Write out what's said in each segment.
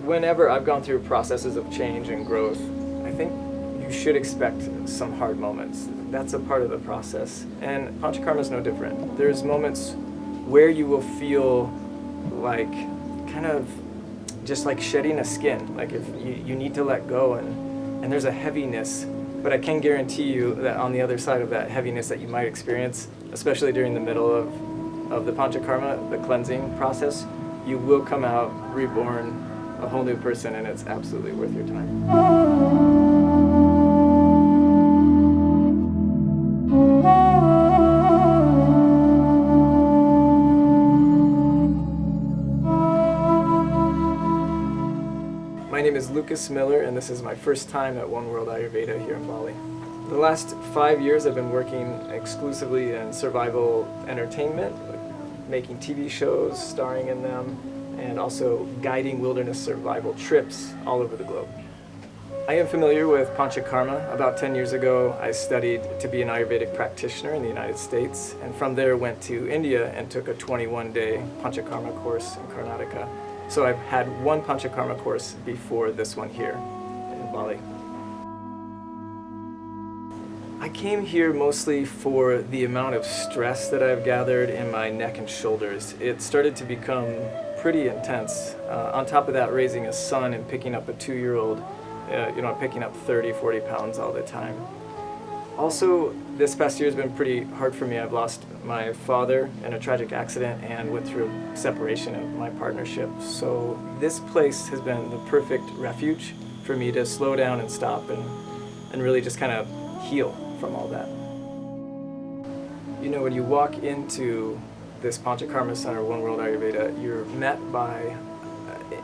whenever I've gone through processes of change and growth, I think you should expect some hard moments. That's a part of the process. And Panchakarma is no different. There's moments where you will feel like kind of just like shedding a skin, like if you need to let go, and there's a heaviness. But I can guarantee you that on the other side of that heaviness that you might experience, especially during the middle of the Panchakarma, the cleansing process, you will come out reborn, a whole new person, and it's absolutely worth your time. My name is Lucas Miller, and this is my first time at Oneworld Ayurveda here in Bali. The last 5 years I've been working exclusively in survival entertainment, making TV shows, starring in them, and also guiding wilderness survival trips all over the globe. I am familiar with Panchakarma. About 10 years ago, I studied to be an Ayurvedic practitioner in the United States, and from there went to India and took a 21-day Panchakarma course in Karnataka. So I've had one Panchakarma course before this one here in Bali. I came here mostly for the amount of stress that I've gathered in my neck and shoulders. It started to become pretty intense. On top of that, raising a son and picking up a 2-year-old, picking up 30, 40 pounds all the time. Also, this past year has been pretty hard for me. I've lost my father in a tragic accident and went through a separation of my partnership. So this place has been the perfect refuge for me to slow down and stop and really just kind of heal from all that. You know, when you walk into this Panchakarma Center, Oneworld Ayurveda, you're met by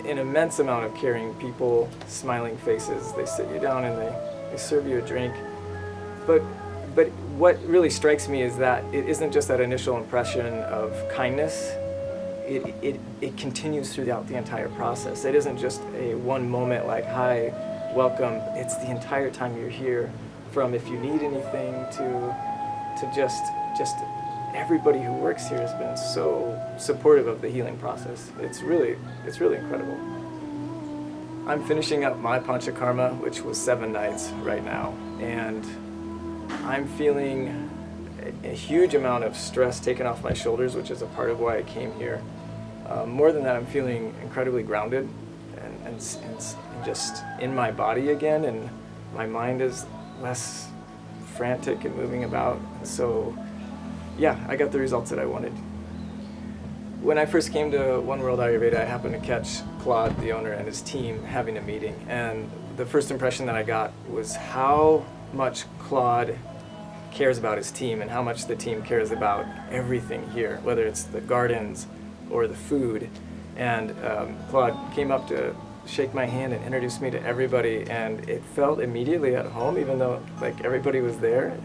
an immense amount of caring people, smiling faces. They sit you down and they serve you a drink. But what really strikes me is that it isn't just that initial impression of kindness. It continues throughout the entire process. It isn't just a one moment like, hi, welcome. It's the entire time you're here, from if you need anything to just everybody who works here has been so supportive of the healing process. It's really incredible. I'm finishing up my Panchakarma, which was 7 nights right now, and I'm feeling a huge amount of stress taken off my shoulders, which is a part of why I came here. More than that, I'm feeling incredibly grounded and just in my body again, and my mind is less frantic and moving about. So yeah, I got the results that I wanted. When I first came to Oneworld Ayurveda, I happened to catch Claude, the owner, and his team having a meeting, and the first impression that I got was how much Claude cares about his team and how much the team cares about everything here, whether it's the gardens or the food. And Claude came up to shake my hand and introduce me to everybody, and it felt immediately at home, even though like everybody was there,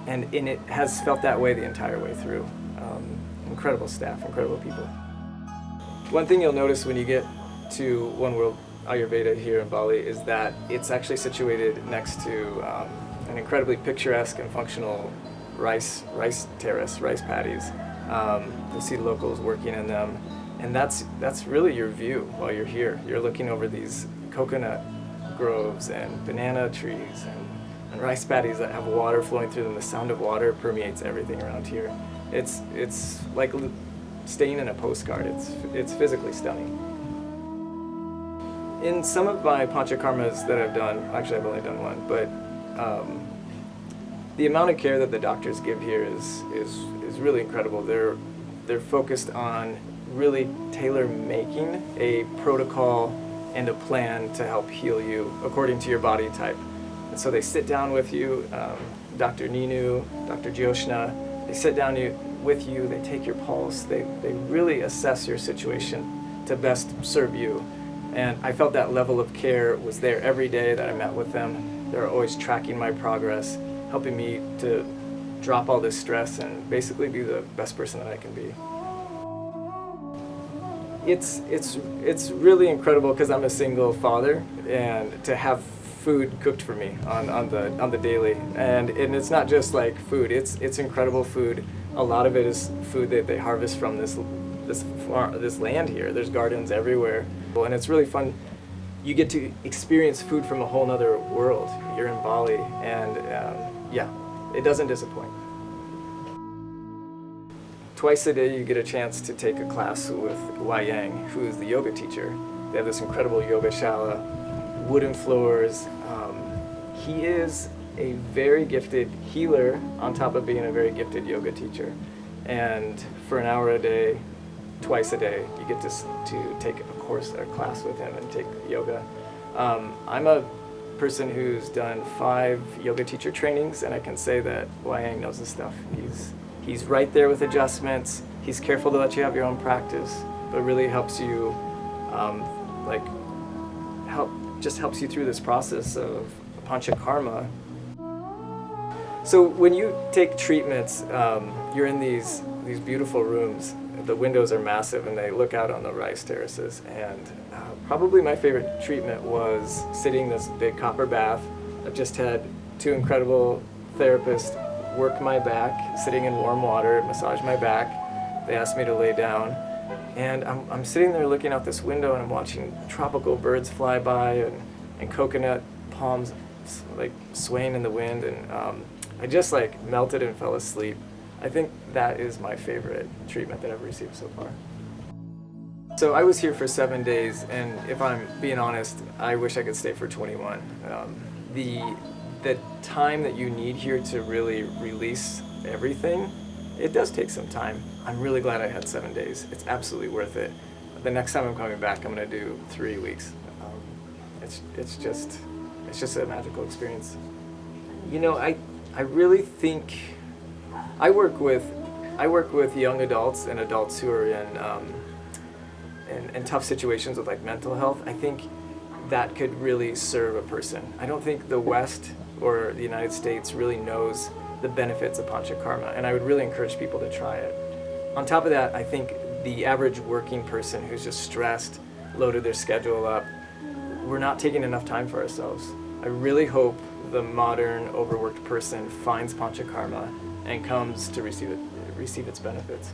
and it has felt that way the entire way through. Incredible staff, incredible people. One thing you'll notice when you get to Oneworld Ayurveda here in Bali is that it's actually situated next to an incredibly picturesque and functional rice terrace, rice paddies. You'll see locals working in them, and that's really your view while you're here. You're looking over these coconut groves and banana trees and rice paddies that have water flowing through them. The sound of water permeates everything around here. It's like staying in a postcard. It's physically stunning. In some of my Panchakarmas that I've done, actually I've only done one, but the amount of care that the doctors give here is really incredible. They're focused on really tailor-making a protocol and a plan to help heal you according to your body type. And so they sit down with you, Dr. Ninnu, Dr. Joshna, they sit down with you, they take your pulse, they really assess your situation to best serve you. And I felt that level of care was there every day that I met with them. They're always tracking my progress, helping me to drop all this stress and basically be the best person that I can be. It's really incredible because I'm a single father, and to have food cooked for me on the daily, and it's not just like food. It's incredible food. A lot of it is food that they harvest from this land here. There's gardens everywhere. And it's really fun. You get to experience food from a whole nother world. You're in Bali, and yeah, it doesn't disappoint. Twice a day you get a chance to take a class with Yang, who is the yoga teacher. They have this incredible yoga shala, wooden floors. He is a very gifted healer on top of being a very gifted yoga teacher. And for an hour a day, twice a day, you get to take a course or class with him and take yoga. I'm a person who's done 5 yoga teacher trainings, and I can say that Yang knows his stuff. He's right there with adjustments. He's careful to let you have your own practice, but really helps you, helps you through this process of Panchakarma. So when you take treatments, you're in these beautiful rooms. The windows are massive and they look out on the rice terraces. And probably my favorite treatment was sitting in this big copper bath. I've just had 2 incredible therapists work my back, sitting in warm water, massage my back. They asked me to lay down. And I'm sitting there looking out this window and I'm watching tropical birds fly by and coconut palms like swaying in the wind. And I just like melted and fell asleep. I think that is my favorite treatment that I've received so far. So I was here for 7 days, and if I'm being honest, I wish I could stay for 21. The time that you need here to really release everything, it does take some time. I'm really glad I had 7 days. It's absolutely worth it. The next time I'm coming back, I'm going to do 3 weeks. It's just a magical experience. You know, I really think I work with young adults and adults who are in tough situations with like mental health. I think that could really serve a person. I don't think the West or the United States really knows the benefits of Panchakarma, and I would really encourage people to try it. On top of that, I think the average working person who's just stressed, loaded their schedule up, we're not taking enough time for ourselves. I really hope the modern, overworked person finds Panchakarma and comes to receive its benefits.